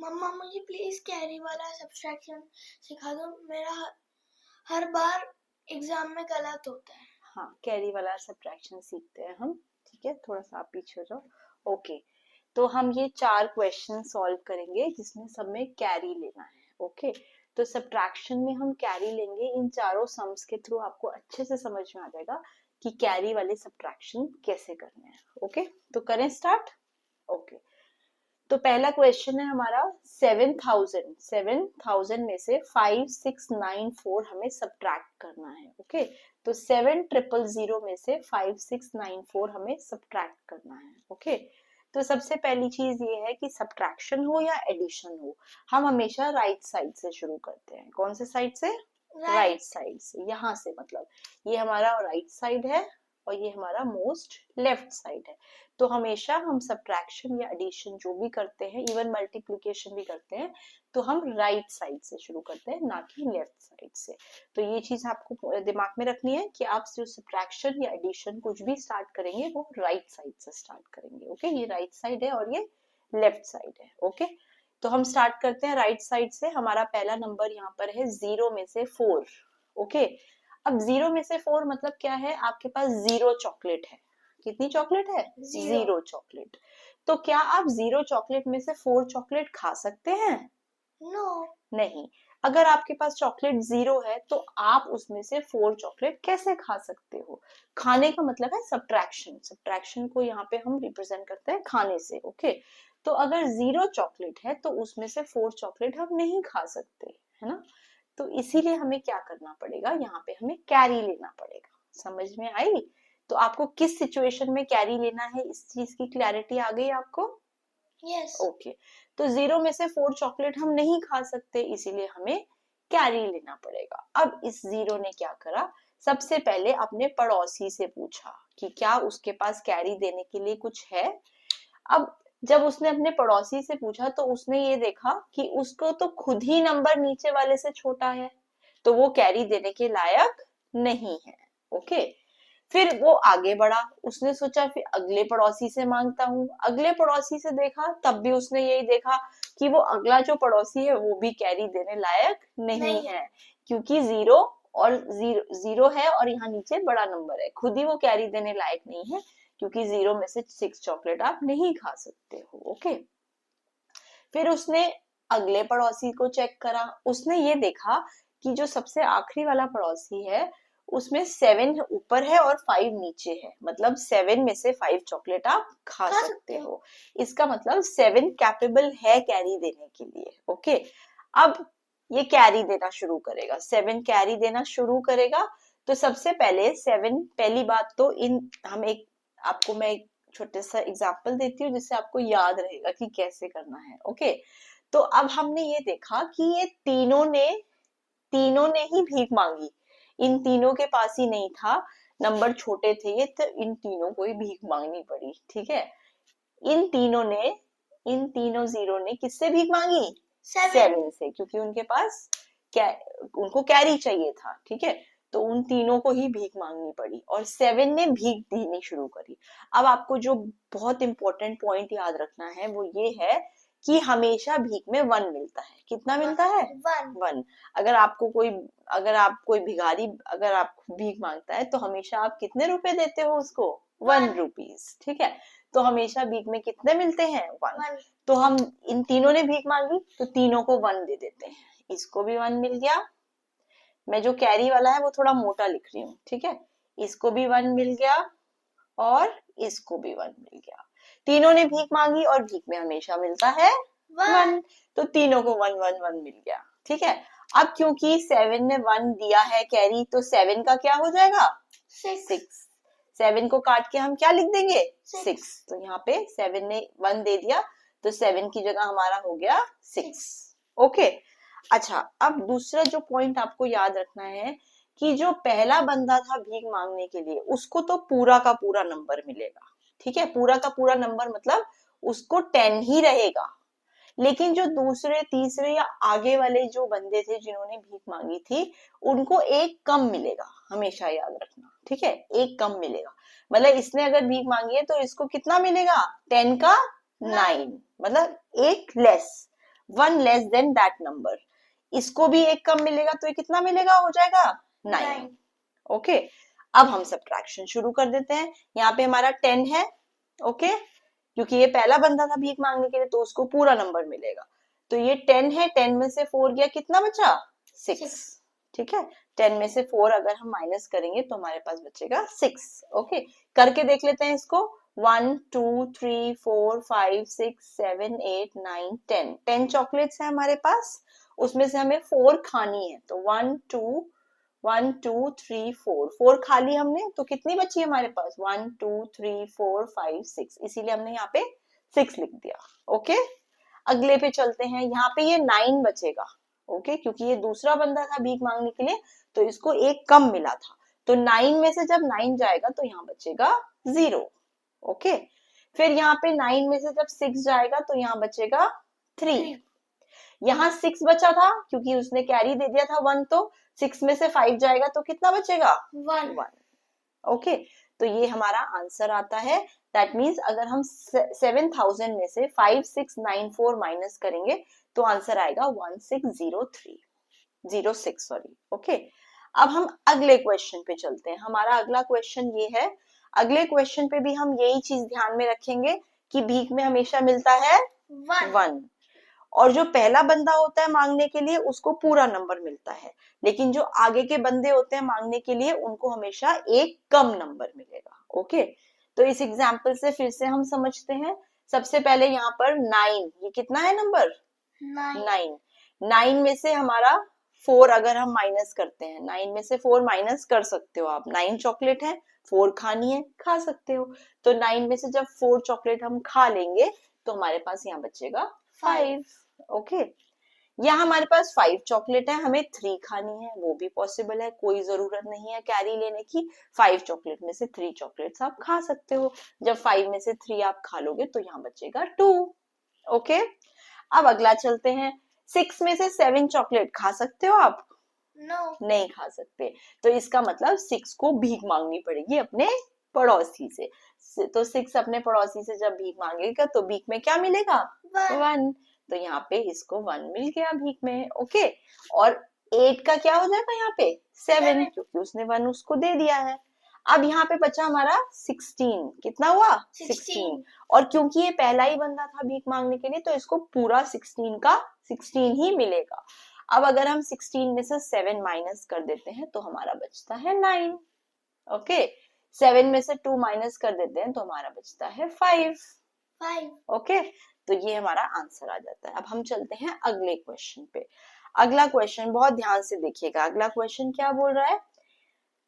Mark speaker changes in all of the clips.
Speaker 1: मम्मा मुझे please carry वाला subtraction सिखा दो, मेरा हर बार एग्जाम में गलत होता है।
Speaker 2: हाँ, कैरी वाला सब्ट्रैक्शन सीखते हैं हम। ठीक है, थोड़ा सा आप पीछे हो जाओ। ओके, तो हम ये 4 क्वेश्चन सॉल्व करेंगे जिसमें सब में कैरी लेना है। ओके, तो सब्ट्रैक्शन में हम कैरी लेंगे। इन चारों सम्स के थ्रू आपको अच्छे से समझ में आ जाएगा कि कैरी वाले सब्ट्रैक्शन कैसे करने हैं। ओके, तो करें स्टार्ट। ओके, तो पहला क्वेश्चन है हमारा 7000 में से 5694 हमें सब्ट्रैक्ट करना है। ओके, तो 7000 में से 5694 हमें सब्ट्रैक्ट करना है। ओके, तो सबसे पहली चीज ये है कि सब्ट्रैक्शन हो या एडिशन हो, हम हमेशा राइट साइड से शुरू करते हैं। कौन से साइड से? राइट साइड से। यहाँ से मतलब ये हमारा राइट साइड है और ये हमारा मोस्ट लेफ्ट साइड है। तो हमेशा हम सब्ट्रैक्शन या एडिशन जो भी करते हैं, इवन मल्टीप्लिकेशन भी करते हैं, तो हम राइट साइड से शुरू करते हैं, ना कि लेफ्ट साइड से। तो ये चीज आपको दिमाग में रखनी है कि आप जो सब्ट्रैक्शन या एडिशन कुछ भी स्टार्ट करेंगे वो राइट साइड से स्टार्ट करेंगे। ओके, ये राइट साइड है और ये लेफ्ट साइड है। ओके, तो हम स्टार्ट करते हैं राइट साइड से। हमारा पहला नंबर यहाँ पर है 0 में से 4। ओके, अब 0 में से 4 मतलब क्या है? आपके पास 0 चॉकलेट है। कितनी चॉकलेट है? 0 चॉकलेट। तो क्या आप 0 चॉकलेट में से 4 चॉकलेट खा सकते हैं?
Speaker 1: नो,
Speaker 2: नहीं। अगर आपके पास चॉकलेट 0 है तो आप उसमें से 4 चॉकलेट कैसे खा सकते हो? खाने का मतलब है सब्ट्रैक्शन। सब्ट्रैक्शन को यहाँ पे हम रिप्रेजेंट करते हैं खाने से। ओके, तो अगर 0 चॉकलेट है तो उसमें से 4 चॉकलेट हम नहीं खा सकते, है ना? तो इसीलिए हमें क्या करना पड़ेगा, यहाँ पे हमें कैरी लेना पड़ेगा। समझ में आई? तो आपको किस सिचुएशन में कैरी लेना है, इस चीज की क्लैरिटी आ गई आपको?
Speaker 1: यस।
Speaker 2: ओके, तो 0 में से 4 चॉकलेट हम नहीं खा सकते, इसीलिए हमें कैरी लेना पड़ेगा। अब इस 0 ने क्या करा, सबसे पहले अपने पड़ोसी से पूछा कि क्या उसके पास कैरी देने के लिए कुछ है। अब जब उसने अपने पड़ोसी से पूछा तो उसने ये देखा कि उसको तो खुद ही नंबर नीचे वाले से छोटा है, तो वो कैरी देने के लायक नहीं है। ओके, फिर वो आगे बढ़ा। उसने सोचा फिर अगले पड़ोसी से मांगता हूँ। अगले पड़ोसी से देखा, तब भी उसने यही देखा कि वो अगला जो पड़ोसी है वो भी कैरी देने लायक नहीं है, क्योंकि 0 और 0 है और यहाँ नीचे बड़ा नंबर है, खुद ही वो कैरी देने लायक नहीं है, क्योंकि 0 में से 6 चॉकलेट आप नहीं खा सकते हो। ओके, फिर उसने अगले पड़ोसी को चेक करा। उसने ये देखा कि जो सबसे आखिरी वाला पड़ोसी है उसमें 7 ऊपर है और 5 नीचे है, मतलब 7 में से 5 चॉकलेट आप खा सकते हो। इसका मतलब 7 कैपेबल है कैरी देने के लिए। ओके, अब ये कैरी देना शुरू करेगा, 7 कैरी देना शुरू करेगा। तो सबसे पहले 7, पहली बात तो इन हम एक आपको मैं एक छोटे सा एग्जाम्पल देती हूँ जिससे आपको याद रहेगा कि कैसे करना है। ओके, तो अब हमने ये देखा कि ये तीनों ने ही भीख मांगी। इन तीनों के पास ही नहीं था, नंबर छोटे थे ये, तो इन तीनों को ही भीख मांगनी पड़ी। ठीक है, इन तीनों 0 ने किससे भीख मांगी? 7 से, क्योंकि उनके पास उनको कैरी चाहिए था। ठीक है, तो उन तीनों को ही भीख मांगनी पड़ी और 7 ने भीख देनी शुरू करी। अब आपको जो बहुत इंपॉर्टेंट पॉइंट याद रखना है वो ये है कि हमेशा भीख में 1 मिलता है। कितना मिलता है? 1। अगर आप कोई भिखारी अगर आप भीख मांगता है तो हमेशा आप कितने रुपए देते हो उसको? 1 रुपीज। ठीक है, तो हमेशा भीख में कितने मिलते हैं? 1। तो हम इन तीनों ने भीख मांगी तो तीनों को 1 दे देते हैं। इसको भी 1 मिल गया। मैं जो कैरी वाला है वो थोड़ा मोटा लिख रही हूँ। ठीक है, इसको भी 1 मिल गया और इसको भी 1 मिल गया। तीनों ने भीख मांगी और भीख में हमेशा मिलता है 1, तो तीनों को 1 1 1 मिल गया। ठीक है, अब क्योंकि 7 ने 1 दिया है कैरी, तो 7 का क्या हो जाएगा? 6। 7 को काट के हम क्या लिख देंगे? 6। तो यहाँ पे 7 ने 1 दे दिया तो 7 की जगह हमारा हो गया 6। ओके, अच्छा, अब दूसरा जो पॉइंट आपको याद रखना है कि जो पहला बंदा था भीख मांगने के लिए उसको तो पूरा का पूरा नंबर मिलेगा। ठीक है, पूरा का पूरा नंबर मतलब उसको 10 ही रहेगा। लेकिन जो दूसरे तीसरे या आगे वाले जो बंदे थे जिन्होंने भीख मांगी थी उनको एक कम मिलेगा, हमेशा याद रखना। ठीक है, एक कम मिलेगा, मतलब इसने अगर भीख मांगी है तो इसको कितना मिलेगा? 10 का 9, मतलब एक less. 1 less than that number, इसको भी एक कम मिलेगा, तो ये कितना मिलेगा, हो जाएगा 9। ओके, अब हम सब्ट्रैक्शन शुरू कर देते हैं। यहाँ पे हमारा 10 है, ओके, क्योंकि ये पहला बंदा था भीख मांगने के लिए तो उसको पूरा नंबर मिलेगा। तो ये 10 है, 10 में से 4 गया, कितना बचा, 6। ठीक है, 10 में से 4 अगर हम माइनस करेंगे तो हमारे पास बचेगा 6। ओके, करके देख लेते हैं इसको। 1 2 3 4 5 6 7 8 9 10, 10 चॉकलेट्स है हमारे पास, उसमें से हमें 4 खानी है। तो 1 2 3 4 खा ली हमने, तो कितनी बची हमारे पास, 1 2 3 4 5 6, इसीलिए हमने यहाँ पे 6 लिख दिया। ओके, अगले पे चलते हैं। यहाँ पे ये 9 बचेगा, ओके, क्योंकि ये दूसरा बंदा था भीख मांगने के लिए तो इसको एक कम मिला था। तो 9 में से जब 9 जाएगा तो यहाँ बचेगा 0। ओके, फिर यहाँ पे 9 में से जब 6 जाएगा तो यहाँ बचेगा 3। यहाँ 6 बचा था क्योंकि उसने कैरी दे दिया था 1, तो 6 में से 5 जाएगा तो कितना बचेगा, 1। ओके, तो ये हमारा आंसर आता है। दैट मीन्स अगर हम 7000 में से 5694 माइनस करेंगे तो आंसर आएगा 1606 सॉरी। ओके, अब हम अगले क्वेश्चन पे चलते हैं। हमारा अगला क्वेश्चन ये है। अगले क्वेश्चन पे भी हम यही चीज ध्यान में रखेंगे कि भीख में हमेशा मिलता है 1, और जो पहला बंदा होता है मांगने के लिए उसको पूरा नंबर मिलता है, लेकिन जो आगे के बंदे होते हैं मांगने के लिए उनको हमेशा एक कम नंबर मिलेगा। ओके, तो इस एग्जाम्पल से फिर से हम समझते हैं। सबसे पहले यहाँ पर 9, ये कितना है नंबर, 9। 9 में से हमारा 4 अगर हम माइनस करते हैं, 9 में से 4 माइनस कर सकते हो आप, 9 चॉकलेट है, 4 खानी है, खा सकते हो। तो 9 में से जब 4 चॉकलेट हम खा लेंगे तो हमारे पास यहाँ बचेगा 5। ओके, यहाँ हमारे पास 5 चॉकलेट है, हमें 3 खानी है, वो भी पॉसिबल है, कोई जरूरत नहीं है कैरी लेने की। 5 चॉकलेट में से 3 चॉकलेट्स आप खा सकते हो। जब 5 में से 3 आप खा लोगे तो यहाँ बचेगा 2। ओके, अब अगला चलते हैं। 6 में से 7 चॉकलेट खा सकते हो आप, नहीं खा सकते, तो इसका मतलब 6 को भीख मांगनी पड़ेगी अपने पड़ोसी से। तो 6 अपने पड़ोसी से जब भीख मांगेगा तो भीख में क्या मिलेगा, 1। तो यहाँ पे इसको 1 मिल गया भीख में। ओके, और 8 का क्या हो जाएगा यहाँ पे, 7, क्योंकि उसने 1 उसको दे दिया है। अब यहाँ पे बचा हमारा 16, कितना हुआ, 16। और क्योंकि ये पहला ही बंदा था भीख मांगने के लिए तो इसको पूरा 16 का 16 ही मिलेगा। अब अगर हम 16 में से 7 माइनस कर देते हैं तो हमारा बचता है 9। ओके, 7 में से 2 माइनस कर देते हैं तो हमारा बचता है 5। ओके, तो ये हमारा आंसर आ जाता है। अब हम चलते हैं अगले क्वेश्चन पे। अगला क्वेश्चन बहुत ध्यान से देखिएगा। अगला क्वेश्चन क्या बोल रहा है,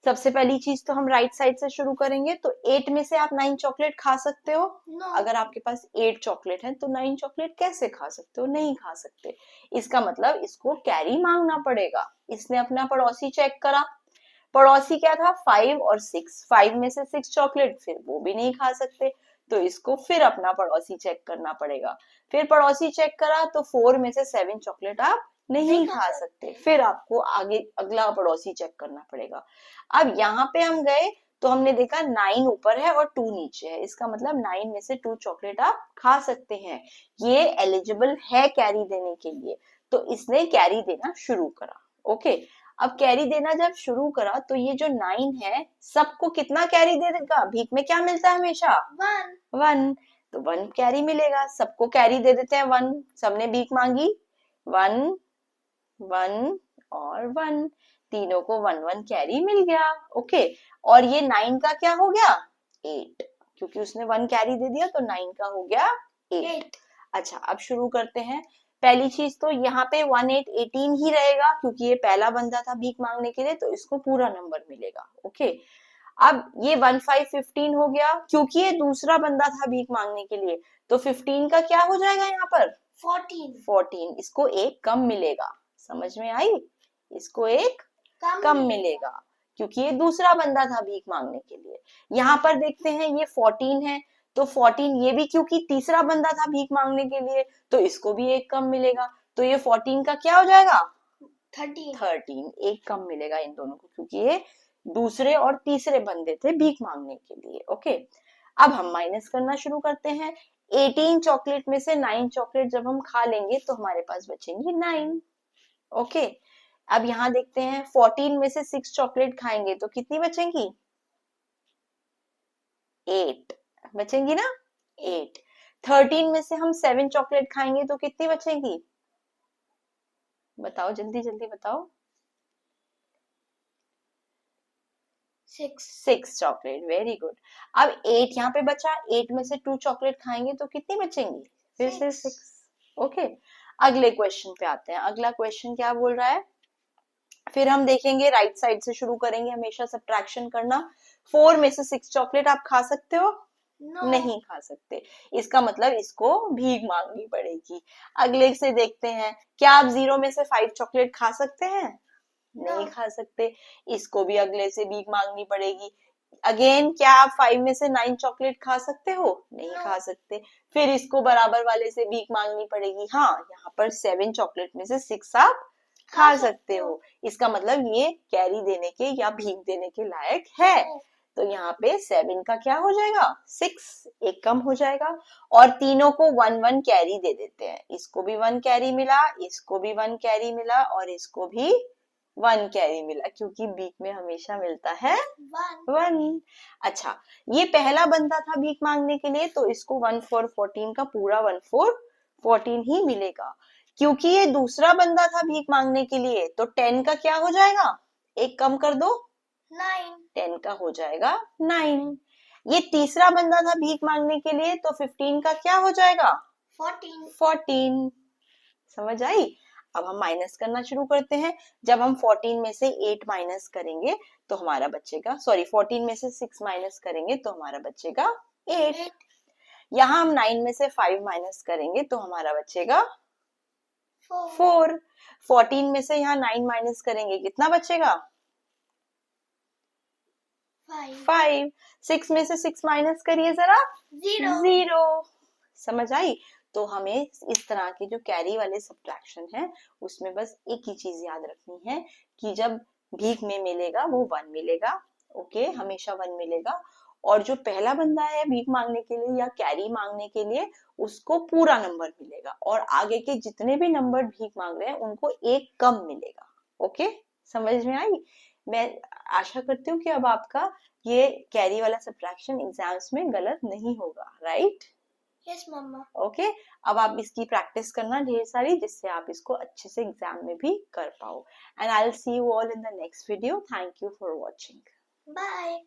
Speaker 2: सबसे पहली चीज तो हम राइट साइड से शुरू करेंगे। तो 8 में से आप 9 चॉकलेट खा सकते हो? अगर आपके पास 8 चॉकलेट है तो 9 चॉकलेट कैसे खा सकते हो? नहीं खा सकते। इसका मतलब इसको कैरी मांगना पड़ेगा। इसने अपना पड़ोसी चेक करा, पड़ोसी क्या था, 5 और 6। 5 में से 6 चॉकलेट, फिर वो भी नहीं खा सकते, तो इसको फिर अपना पड़ोसी चेक करना पड़ेगा। फिर पड़ोसी चेक करा तो 4 में से 7 चॉकलेट आप नहीं खा सकते, फिर आपको आगे अगला पड़ोसी चेक करना पड़ेगा। अब यहाँ पे हम गए तो हमने देखा 9 ऊपर है और 2 नीचे है, इसका मतलब 9 में से 2 चॉकलेट आप खा सकते हैं। ये एलिजिबल है कैरी देने के लिए, तो इसने कैरी देना शुरू करा। ओके, अब कैरी देना जब शुरू करा तो ये जो 9 है सबको कितना कैरी दे देगा, भीख में क्या मिलता है हमेशा, 1। तो 1 कैरी मिलेगा, सबको कैरी दे देते हैं 1। सबने भीख मांगी, 1 1 और 1, तीनों को 1 1 कैरी मिल गया। ओके, और ये 9 का क्या हो गया, 8, क्योंकि उसने 1 कैरी दे दिया तो 9 का हो गया 8। अच्छा, अब शुरू करते हैं। पहली चीज तो यहाँ पे 1 8 18 ही रहेगा क्योंकि ये पहला बंदा था भीख मांगने के लिए, तो इसको पूरा नंबर मिलेगा। ओके, अब ये 1 5 15 हो गया क्योंकि ये दूसरा बंदा था भीख मांगने के लिए, तो 15 का क्या हो जाएगा यहाँ पर, 14, इसको एक कम मिलेगा। समझ में आई, इसको एक कम मिलेगा क्योंकि ये दूसरा बंदा था भीख मांगने के लिए। यहाँ पर देखते हैं ये 14 है, तो 14 ये भी क्योंकि तीसरा बंदा था भीख मांगने के लिए, तो इसको भी एक कम मिलेगा। तो ये 14 का क्या हो जाएगा, 13, एक कम मिलेगा इन दोनों को क्योंकि ये दूसरे और तीसरे बंदे थे भीख मांगने के लिए। ओके, अब हम माइनस करना शुरू करते हैं। 18 चॉकलेट में से 9 चॉकलेट जब हम खा लेंगे तो हमारे पास बचेंगी 9। ओके, अब यहाँ देखते हैं 14 में से 6 चॉकलेट खाएंगे तो कितनी बचेंगी? 8 बचेंगी ना, 8। 13 में से हम 7 चॉकलेट खाएंगे तो कितनी बचेंगी? बताओ जल्दी जल्दी बताओ। 6 चॉकलेट, वेरी गुड। अब 8 यहाँ पे बचा, 8 में से 2 चॉकलेट खाएंगे तो कितनी बचेंगी? फिर से 6। ओके, अगले क्वेश्चन पे आते हैं। अगला क्वेश्चन क्या बोल रहा है? फिर हम देखेंगे, राइट साइड से शुरू करेंगे हमेशा सब्ट्रैक्शन करना। 4 में से 6 चॉकलेट आप खा सकते हो?
Speaker 1: No.
Speaker 2: नहीं खा सकते, इसका मतलब इसको भीख मांगनी पड़ेगी। अगले से देखते हैं, क्या आप 0 में से 5 चॉकलेट खा सकते हैं? नहीं खा सकते, इसको भी अगले से भीख मांगनी पड़ेगी। अगेन, क्या आप 5 में से 9 चॉकलेट खा सकते हो? नहीं खा सकते, फिर इसको बराबर वाले से भीख मांगनी पड़ेगी। हाँ, यहाँ पर 7 चॉकलेट में से 6 आप खा सकते हो, इसका मतलब ये कैरी देने के या भीख देने के लायक है। तो यहाँ पे 7 का क्या हो जाएगा? 6, एक कम हो जाएगा। और तीनों को 1-1 कैरी दे देते हैं, इसको भी 1 कैरी मिला, इसको भी 1 कैरी मिला और इसको भी 1 कैरी मिला, क्योंकि भीख में हमेशा मिलता है 1। अच्छा, ये पहला बंदा था भीख मांगने के लिए, तो इसको 1 4 14 का पूरा 1 4 14 ही मिलेगा। क्योंकि ये दूसरा बंदा था भीख मांगने के लिए, तो 10 का क्या हो जाएगा? एक कम कर दो,
Speaker 1: 9।
Speaker 2: 10 का हो जाएगा 9। ये तीसरा बंदा था भीख मांगने के लिए, तो 15 का क्या हो जाएगा? 14। समझ आई? अब हम माइनस करना शुरू करते हैं। जब हम 14 में से 8 माइनस करेंगे तो हमारा बचेगा, सॉरी 14 में से 6 माइनस करेंगे तो हमारा बचेगा 8। यहाँ हम 9 में से 5 माइनस करेंगे तो हमारा बचेगा 4। 14 में से यहाँ 9 माइनस करेंगे, कितना बचेगा? 5। 6 में से 6 माइनस करिए जरा, 0। समझ आई? तो हमें इस तरह के जो कैरी वाले सब्ट्रैक्शन है उसमें बस एक ही चीज याद रखनी है कि जब भीख में मिलेगा वो 1 मिलेगा। ओके, हमेशा 1 मिलेगा। और जो पहला बंदा है भीख मांगने के लिए या कैरी मांगने के लिए, उसको पूरा नंबर मिलेगा और आगे के जितने भी नंबर भीख मांग रहे हैं उनको एक कम मिलेगा। ओके, समझ में आई? मैं आशा करती हूँ कि अब आपका ये कैरी वाला सब्ट्रैक्शन एग्जाम्स में गलत नहीं होगा, राइट?
Speaker 1: यस मम्मा।
Speaker 2: ओके, अब आप इसकी प्रैक्टिस करना ढेर सारी, जिससे आप इसको अच्छे से एग्जाम में भी कर पाओ। And I will see you all in the next video. Thank you for watching.
Speaker 1: Bye.